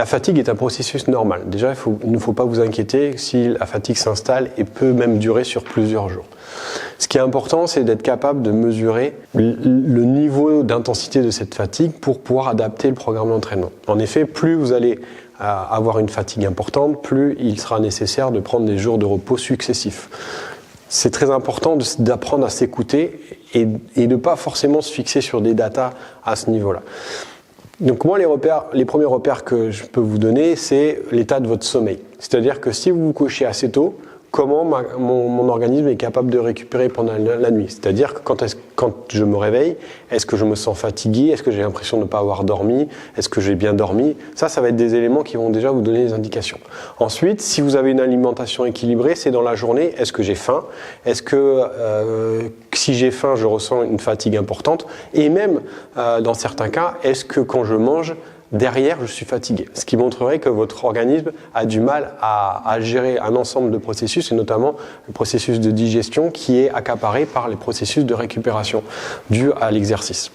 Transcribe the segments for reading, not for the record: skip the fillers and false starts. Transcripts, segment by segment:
La fatigue est un processus normal. Déjà, il ne faut pas vous inquiéter si la fatigue s'installe et peut même durer sur plusieurs jours. Ce qui est important, c'est d'être capable de mesurer le niveau d'intensité de cette fatigue pour pouvoir adapter le programme d'entraînement. En effet, plus vous allez avoir une fatigue importante, plus il sera nécessaire de prendre des jours de repos successifs. C'est très important d'apprendre à s'écouter et de ne pas forcément se fixer sur des datas à ce niveau-là. Donc moi, les premiers repères que je peux vous donner, c'est l'état de votre sommeil. C'est-à-dire que si vous vous couchez assez tôt, comment mon organisme est capable de récupérer pendant la nuit. C'est-à-dire que quand je me réveille, est-ce que je me sens fatigué? Est-ce que j'ai l'impression de ne pas avoir dormi? Est-ce que j'ai bien dormi? Ça va être des éléments qui vont déjà vous donner des indications. Ensuite, si vous avez une alimentation équilibrée, c'est dans la journée, est-ce que j'ai faim? Est-ce que si j'ai faim, je ressens une fatigue importante? Et même, dans certains cas, est-ce que quand je mange, derrière, je suis fatigué, ce qui montrerait que votre organisme a du mal à gérer un ensemble de processus, et notamment le processus de digestion qui est accaparé par les processus de récupération dus à l'exercice.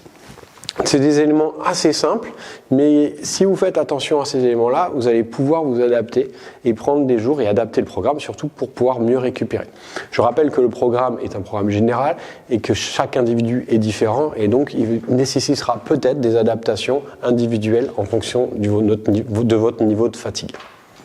C'est des éléments assez simples, mais si vous faites attention à ces éléments-là, vous allez pouvoir vous adapter et prendre des jours et adapter le programme, surtout pour pouvoir mieux récupérer. Je rappelle que le programme est un programme général et que chaque individu est différent et donc il nécessitera peut-être des adaptations individuelles en fonction de votre niveau de fatigue.